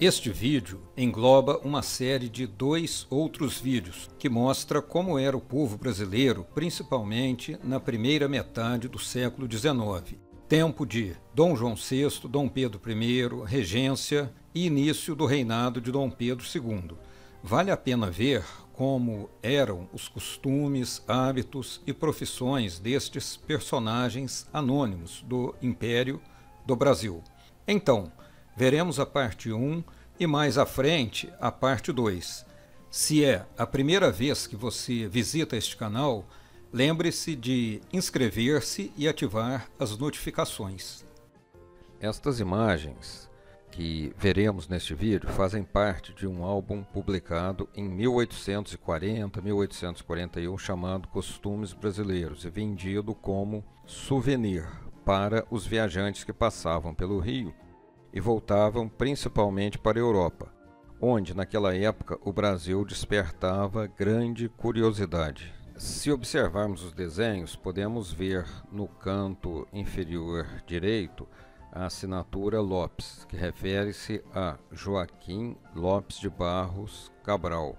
Este vídeo engloba uma série de 2 outros vídeos que mostra como era o povo brasileiro, principalmente na primeira metade do século XIX, tempo de Dom João VI, Dom Pedro I, regência e início do reinado de Dom Pedro II. Vale a pena ver como eram os costumes, hábitos e profissões destes personagens anônimos do Império do Brasil. Então, veremos a parte 1 e mais à frente a parte 2. Se é a primeira vez que você visita este canal, lembre-se de inscrever-se e ativar as notificações. Estas imagens que veremos neste vídeo fazem parte de um álbum publicado em 1840-1841 chamado Costumes Brasileiros e vendido como souvenir para os viajantes que passavam pelo Rio e voltavam principalmente para a Europa, onde naquela época o Brasil despertava grande curiosidade. Se observarmos os desenhos, podemos ver no canto inferior direito a assinatura Lopes, que refere-se a Joaquim Lopes de Barros Cabral.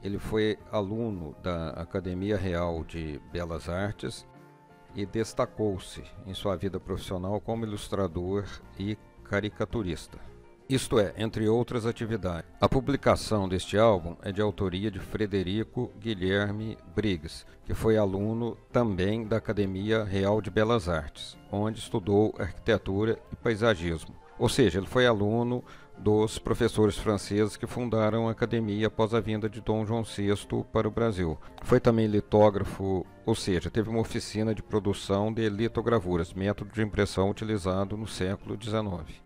Ele foi aluno da Academia Real de Belas Artes e destacou-se em sua vida profissional como ilustrador e caricaturista. Isto é, entre outras atividades. A publicação deste álbum é de autoria de Frederico Guilherme Briggs, que foi aluno também da Academia Real de Belas Artes, onde estudou arquitetura e paisagismo. Ou seja, ele foi aluno dos professores franceses que fundaram a academia após a vinda de Dom João VI para o Brasil. Foi também litógrafo, ou seja, teve uma oficina de produção de litogravuras, método de impressão utilizado no século XIX.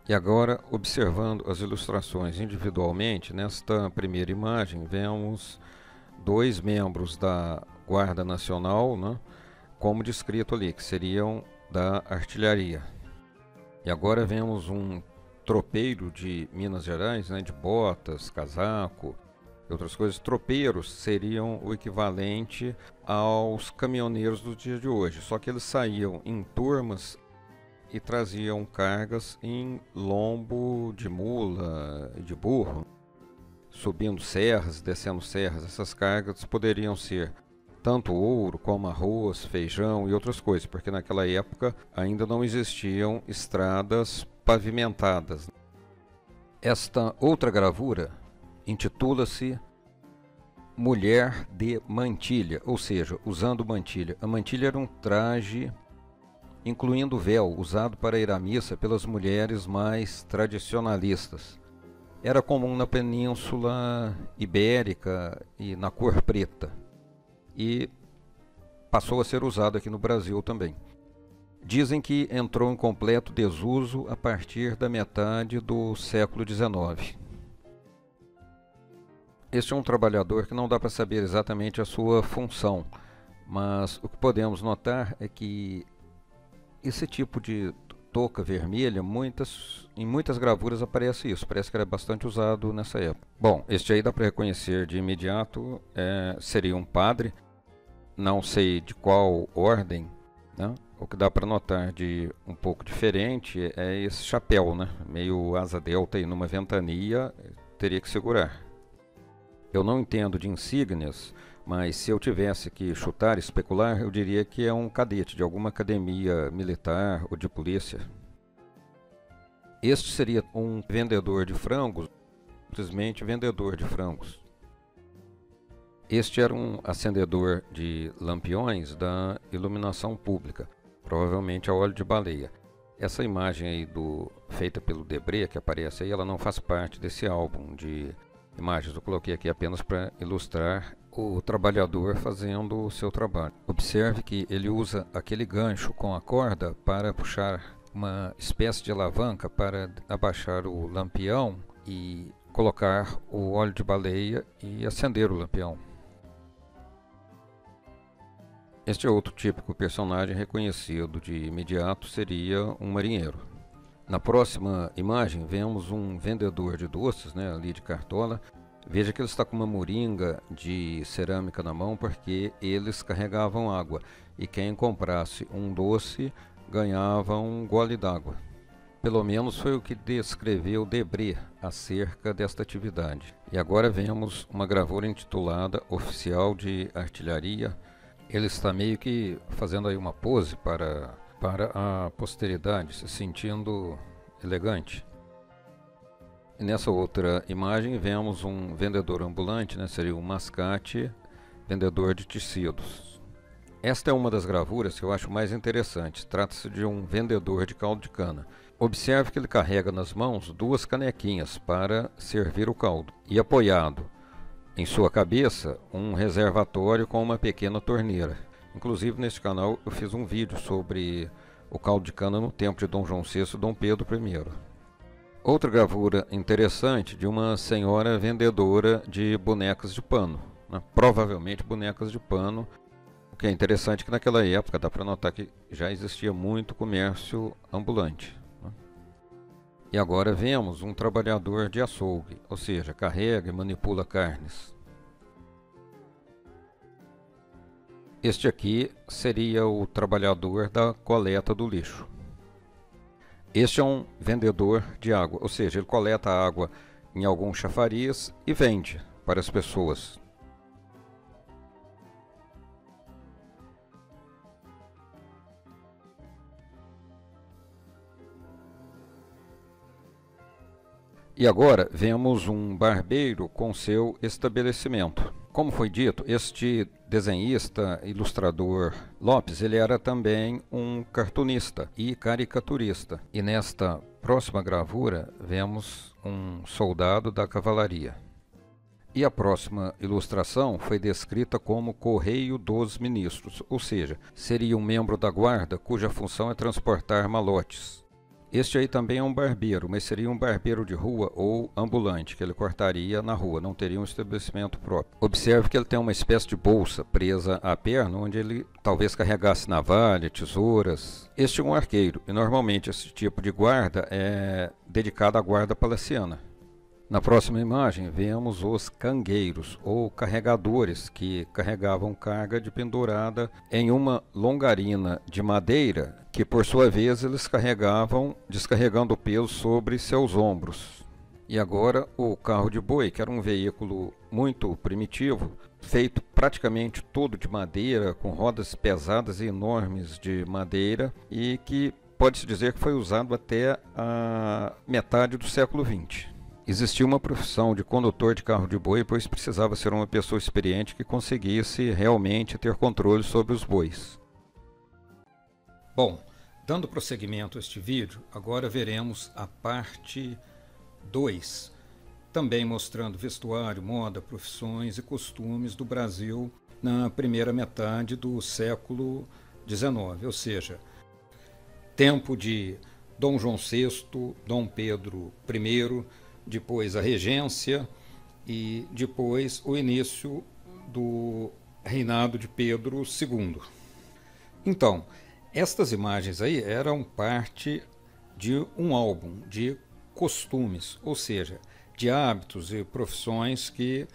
E agora, observando as ilustrações individualmente, nesta primeira imagem vemos 2 membros da Guarda Nacional, como descrito ali, que seriam da artilharia. E agora vemos um tropeiro de Minas Gerais, de botas, casaco e outras coisas. Tropeiros seriam o equivalente aos caminhoneiros do dia de hoje, só que eles saíam em turmas e traziam cargas em lombo de mula e de burro, subindo serras, descendo serras. Essas cargas poderiam ser tanto ouro como arroz, feijão e outras coisas, porque naquela época ainda não existiam estradas pavimentadas. Esta outra gravura intitula-se Mulher de Mantilha, ou seja, usando mantilha. A mantilha era um traje incluindo véu usado para ir à missa pelas mulheres mais tradicionalistas. Era comum na Península Ibérica e na cor preta, e passou a ser usado aqui no Brasil também. Dizem que entrou em completo desuso a partir da metade do século XIX. Este é um trabalhador que não dá para saber exatamente a sua função, mas o que podemos notar é que esse tipo de touca vermelha, em muitas gravuras aparece isso, parece que era bastante usado nessa época. Bom, este aí dá para reconhecer de imediato, seria um padre, não sei de qual ordem, O que dá para notar de um pouco diferente é esse chapéu, meio asa delta e numa ventania teria que segurar. Eu não entendo de insígnias, mas se eu tivesse que chutar e especular, eu diria que é um cadete de alguma academia militar ou de polícia. Este seria um vendedor de frangos, simplesmente vendedor de frangos. Este era um acendedor de lampiões da iluminação pública, provavelmente a óleo de baleia. Essa imagem aí feita pelo Debré, que aparece aí, ela não faz parte desse álbum de imagens. Eu coloquei aqui apenas para ilustrar o trabalhador fazendo o seu trabalho. Observe que ele usa aquele gancho com a corda para puxar uma espécie de alavanca para abaixar o lampião e colocar o óleo de baleia e acender o lampião. Este outro típico personagem reconhecido de imediato seria um marinheiro. Na próxima imagem vemos um vendedor de doces, ali de cartola. Veja que ele está com uma moringa de cerâmica na mão, porque eles carregavam água e quem comprasse um doce ganhava um gole d'água. Pelo menos foi o que descreveu Debré acerca desta atividade. E agora vemos uma gravura intitulada Oficial de Artilharia. Ele está meio que fazendo aí uma pose para a posteridade, se sentindo elegante. E nessa outra imagem vemos um vendedor ambulante, seria um mascate, vendedor de tecidos. Esta é uma das gravuras que eu acho mais interessante. Trata-se de um vendedor de caldo de cana. Observe que ele carrega nas mãos duas canequinhas para servir o caldo e apoiado em sua cabeça um reservatório com uma pequena torneira. Inclusive neste canal eu fiz um vídeo sobre o caldo de cana no tempo de Dom João VI e Dom Pedro I. Outra gravura interessante de uma senhora vendedora de bonecas de pano, provavelmente bonecas de pano. O que é interessante é que naquela época dá para notar que já existia muito comércio ambulante. E agora vemos um trabalhador de açougue, ou seja, carrega e manipula carnes. Este aqui seria o trabalhador da coleta do lixo. Este é um vendedor de água, ou seja, ele coleta a água em algum chafariz e vende para as pessoas. E agora vemos um barbeiro com seu estabelecimento. Como foi dito, este desenhista, ilustrador Lopes, ele era também um cartunista e caricaturista. E nesta próxima gravura vemos um soldado da cavalaria. E a próxima ilustração foi descrita como Correio dos Ministros, ou seja, seria um membro da guarda cuja função é transportar malotes. Este aí também é um barbeiro, mas seria um barbeiro de rua ou ambulante, que ele cortaria na rua, não teria um estabelecimento próprio. Observe que ele tem uma espécie de bolsa presa à perna, onde ele talvez carregasse navalha, tesouras. Este é um arqueiro, e normalmente esse tipo de guarda é dedicado à guarda palaciana. Na próxima imagem vemos os cangueiros, ou carregadores, que carregavam carga de pendurada em uma longarina de madeira, que por sua vez eles carregavam, descarregando o peso sobre seus ombros. E agora o carro de boi, que era um veículo muito primitivo, feito praticamente todo de madeira, com rodas pesadas e enormes de madeira, e que pode-se dizer que foi usado até a metade do século XX. Existia uma profissão de condutor de carro de boi, pois precisava ser uma pessoa experiente que conseguisse realmente ter controle sobre os bois. Bom, dando prosseguimento a este vídeo, agora veremos a parte 2, também mostrando vestuário, moda, profissões e costumes do Brasil na primeira metade do século XIX, ou seja, tempo de Dom João VI, Dom Pedro I, depois a regência e depois o início do reinado de Pedro II. Então, estas imagens aí eram parte de um álbum de costumes, ou seja, de hábitos e profissões que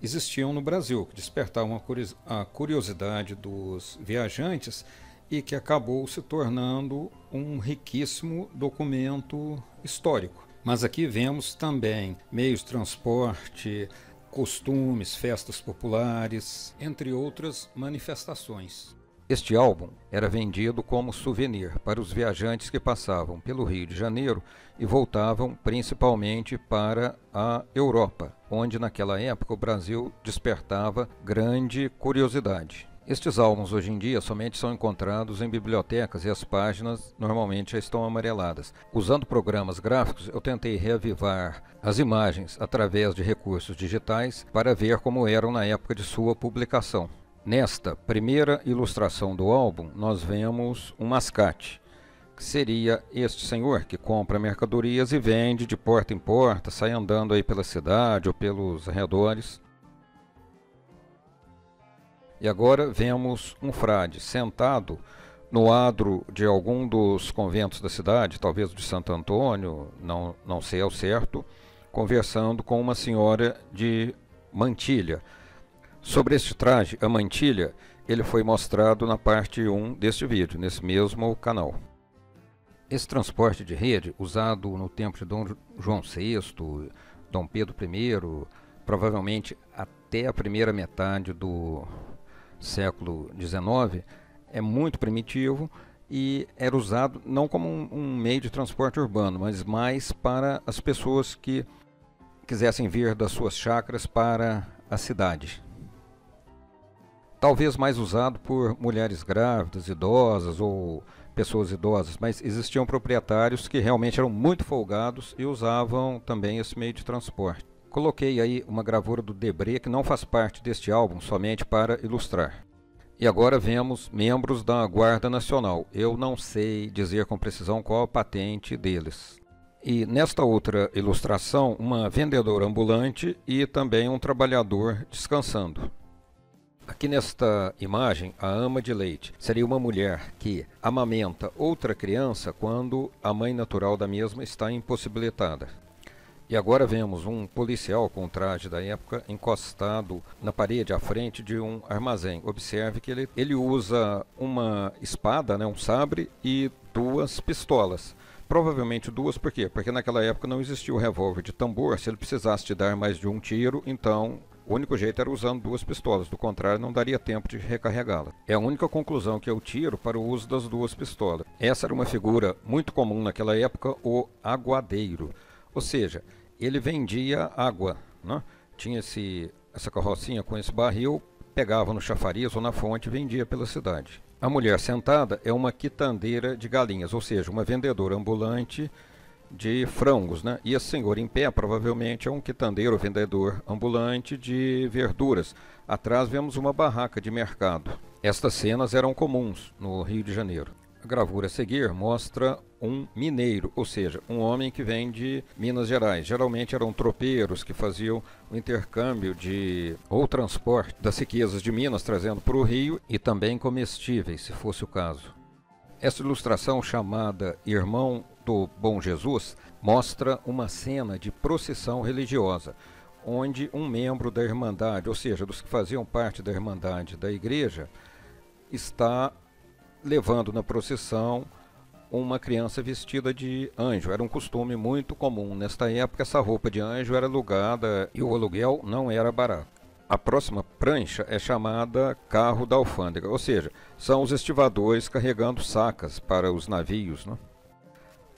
existiam no Brasil, que despertavam a curiosidade dos viajantes e que acabou se tornando um riquíssimo documento histórico. Mas aqui vemos também meios de transporte, costumes, festas populares, entre outras manifestações. Este álbum era vendido como souvenir para os viajantes que passavam pelo Rio de Janeiro e voltavam principalmente para a Europa, onde naquela época o Brasil despertava grande curiosidade. Estes álbuns hoje em dia somente são encontrados em bibliotecas e as páginas normalmente já estão amareladas. Usando programas gráficos, eu tentei reavivar as imagens através de recursos digitais para ver como eram na época de sua publicação. Nesta primeira ilustração do álbum, nós vemos um mascate, que seria este senhor que compra mercadorias e vende de porta em porta, sai andando aí pela cidade ou pelos arredores. E agora vemos um frade sentado no adro de algum dos conventos da cidade, talvez de Santo Antônio, não sei ao certo, conversando com uma senhora de mantilha. Sobre este traje, a mantilha, ele foi mostrado na parte 1 deste vídeo, nesse mesmo canal. Esse transporte de rede, usado no tempo de Dom João VI, Dom Pedro I, provavelmente até a primeira metade do século XIX, é muito primitivo e era usado não como um meio de transporte urbano, mas mais para as pessoas que quisessem vir das suas chácaras para a cidade. Talvez mais usado por mulheres grávidas, idosas ou pessoas idosas, mas existiam proprietários que realmente eram muito folgados e usavam também esse meio de transporte. Coloquei aí uma gravura do Debré que não faz parte deste álbum, somente para ilustrar. E agora vemos membros da Guarda Nacional. Eu não sei dizer com precisão qual a patente deles. E nesta outra ilustração, uma vendedora ambulante e também um trabalhador descansando. Aqui nesta imagem, a ama de leite seria uma mulher que amamenta outra criança quando a mãe natural da mesma está impossibilitada. E agora vemos um policial com traje da época encostado na parede à frente de um armazém. Observe que ele usa uma espada, um sabre e duas pistolas. Provavelmente duas, por quê? Porque naquela época não existia o revólver de tambor. Se ele precisasse de dar mais de um tiro, então o único jeito era usando duas pistolas, do contrário não daria tempo de recarregá-la. É a única conclusão que eu tiro para o uso das duas pistolas. Essa era uma figura muito comum naquela época, o aguadeiro. Ou seja, ele vendia água, né? Tinha essa carrocinha com esse barril, pegava no chafariz ou na fonte e vendia pela cidade. A mulher sentada é uma quitandeira de galinhas, ou seja, uma vendedora ambulante de frangos, né? E esse senhor em pé provavelmente é um quitandeiro vendedor ambulante de verduras. Atrás vemos uma barraca de mercado. Estas cenas eram comuns no Rio de Janeiro. A gravura a seguir mostra um mineiro, ou seja, um homem que vem de Minas Gerais. Geralmente eram tropeiros que faziam o intercâmbio ou transporte das riquezas de Minas, trazendo para o Rio, e também comestíveis, se fosse o caso. Essa ilustração, chamada Irmão do Bom Jesus, mostra uma cena de procissão religiosa, onde um membro da Irmandade, ou seja, dos que faziam parte da Irmandade da igreja, está levando na procissão uma criança vestida de anjo. Era um costume muito comum. Nesta época, essa roupa de anjo era alugada e o aluguel não era barato. A próxima prancha é chamada carro da alfândega, ou seja, são os estivadores carregando sacas para os navios, né?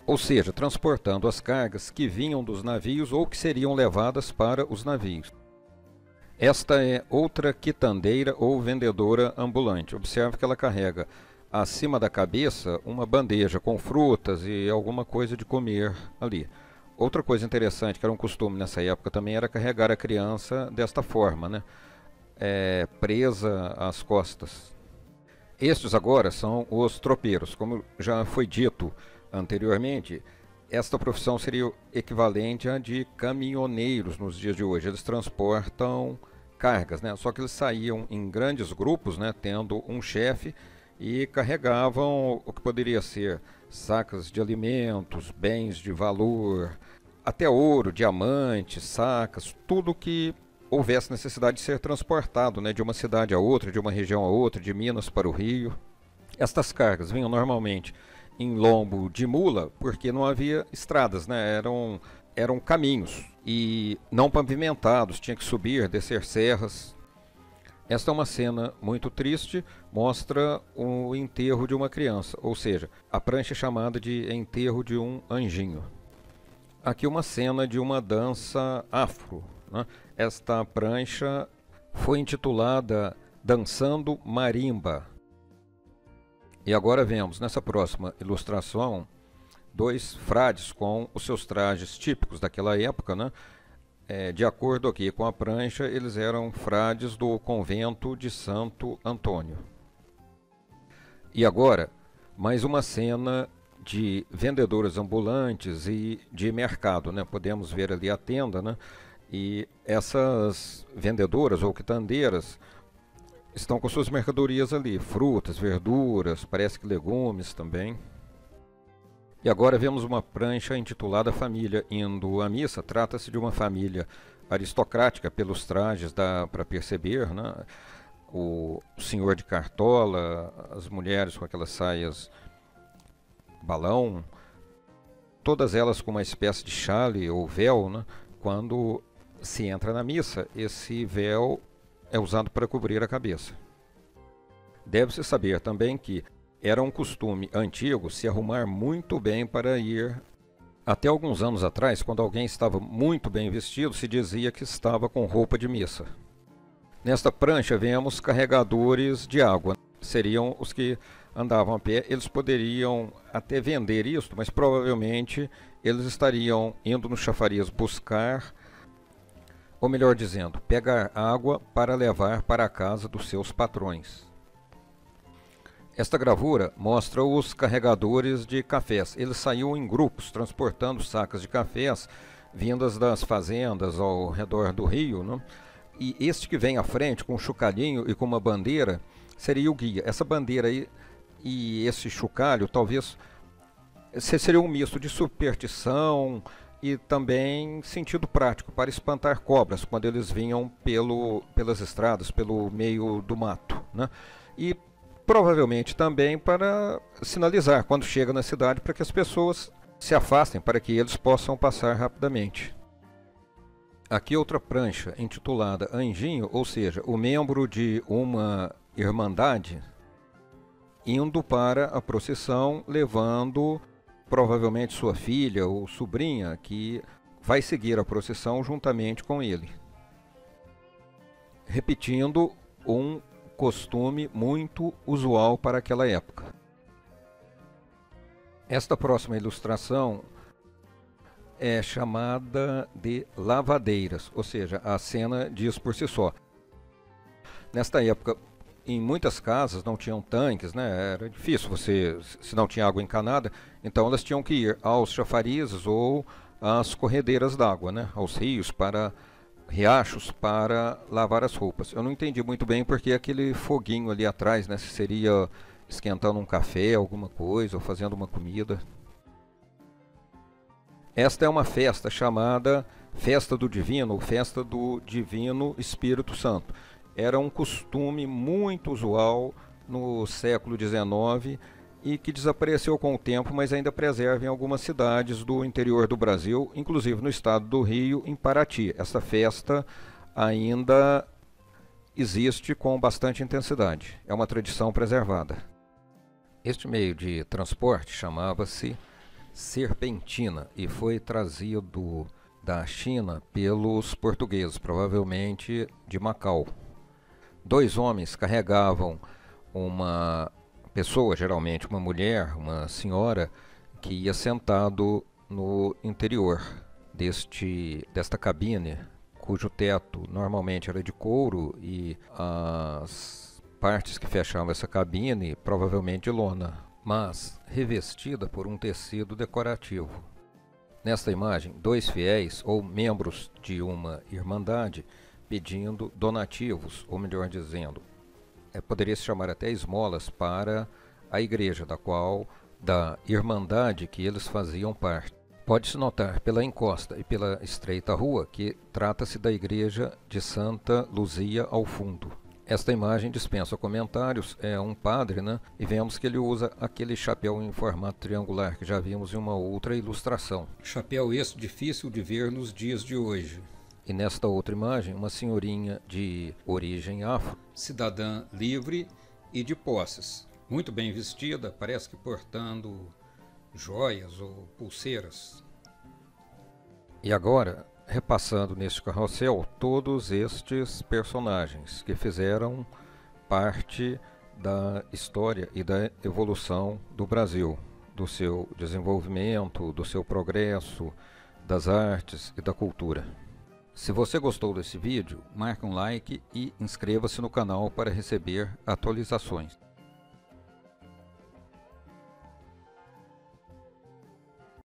Ou seja, transportando as cargas que vinham dos navios ou que seriam levadas para os navios. Esta é outra quitandeira ou vendedora ambulante. Observe que ela carrega acima da cabeça uma bandeja com frutas e alguma coisa de comer ali. Outra coisa interessante, que era um costume nessa época também, era carregar a criança desta forma, né? Presa às costas. Estes agora são os tropeiros. Como já foi dito anteriormente, esta profissão seria o equivalente à de caminhoneiros nos dias de hoje. Eles transportam cargas, né? Só que eles saíam em grandes grupos, né? Tendo um chefe, e carregavam o que poderia ser sacas de alimentos, bens de valor, até ouro, diamantes, sacas, tudo que houvesse necessidade de ser transportado, né, de uma cidade a outra, de uma região a outra, de Minas para o Rio. Estas cargas vinham normalmente em lombo de mula, porque não havia estradas, né, eram caminhos e não pavimentados, tinha que subir, descer serras. Esta é uma cena muito triste, mostra o enterro de uma criança, ou seja, a prancha é chamada de enterro de um anjinho. Aqui uma cena de uma dança afro, né? Esta prancha foi intitulada Dançando Marimba. E agora vemos nessa próxima ilustração dois frades com os seus trajes típicos daquela época, né? De acordo aqui com a prancha, eles eram frades do convento de Santo Antônio. E agora, mais uma cena de vendedores ambulantes e de mercado, né? Podemos ver ali a tenda, né? E essas vendedoras ou quitandeiras estão com suas mercadorias ali, frutas, verduras, parece que legumes também. E agora vemos uma prancha intitulada Família indo à missa. Trata-se de uma família aristocrática, pelos trajes dá para perceber, né? O senhor de cartola, as mulheres com aquelas saias balão, todas elas com uma espécie de chale ou véu, né? Quando se entra na missa, esse véu é usado para cobrir a cabeça. Deve-se saber também que era um costume antigo se arrumar muito bem para ir. Até alguns anos atrás, quando alguém estava muito bem vestido, se dizia que estava com roupa de missa. Nesta prancha vemos carregadores de água. Seriam os que andavam a pé. Eles poderiam até vender isto, mas provavelmente eles estariam indo no chafariz buscar, ou melhor dizendo, pegar água para levar para a casa dos seus patrões. Esta gravura mostra os carregadores de cafés. Eles saíam em grupos, transportando sacas de cafés vindas das fazendas ao redor do rio, né? E este que vem à frente com um chocalhinho e com uma bandeira seria o guia. Essa bandeira aí e esse chocalho talvez seria um misto de superstição e também sentido prático para espantar cobras quando eles vinham pelas estradas, pelo meio do mato, né? E provavelmente também para sinalizar quando chega na cidade para que as pessoas se afastem, para que eles possam passar rapidamente. Aqui outra prancha intitulada Anjinho, ou seja, o membro de uma irmandade indo para a procissão, levando provavelmente sua filha ou sobrinha, que vai seguir a procissão juntamente com ele. Repetindo um costume muito usual para aquela época. Esta próxima ilustração é chamada de lavadeiras, ou seja, a cena diz por si só. Nesta época, em muitas casas não tinham tanques, né? Era difícil se não tinha água encanada, então elas tinham que ir aos chafarizes ou às corredeiras d'água, né? Aos rios, para riachos, para lavar as roupas. Eu não entendi muito bem porque aquele foguinho ali atrás, né? Se seria esquentando um café, alguma coisa, ou fazendo uma comida. Esta é uma festa chamada Festa do Divino, ou Festa do Divino Espírito Santo. Era um costume muito usual no século XIX e que desapareceu com o tempo, mas ainda preserva em algumas cidades do interior do Brasil, inclusive no estado do Rio, em Paraty. Essa festa ainda existe com bastante intensidade. É uma tradição preservada. Este meio de transporte chamava-se serpentina e foi trazido da China pelos portugueses, provavelmente de Macau. 2 homens carregavam uma pessoa, geralmente uma mulher, uma senhora, que ia sentado no interior desta cabine, cujo teto normalmente era de couro e as partes que fechavam essa cabine provavelmente de lona, mas revestida por um tecido decorativo. Nesta imagem, 2 fiéis ou membros de uma irmandade pedindo donativos, ou melhor dizendo, poderia se chamar até esmolas para a igreja da irmandade que eles faziam parte. Pode-se notar pela encosta e pela estreita rua que trata-se da igreja de Santa Luzia ao fundo. Esta imagem dispensa comentários, é um padre, né? E vemos que ele usa aquele chapéu em formato triangular que já vimos em uma outra ilustração. Chapéu esse difícil de ver nos dias de hoje. E nesta outra imagem, uma senhorinha de origem afro, cidadã livre e de posses. Muito bem vestida, parece que portando joias ou pulseiras. E agora, repassando neste carrossel todos estes personagens que fizeram parte da história e da evolução do Brasil, do seu desenvolvimento, do seu progresso, das artes e da cultura. Se você gostou desse vídeo, marque um like e inscreva-se no canal para receber atualizações.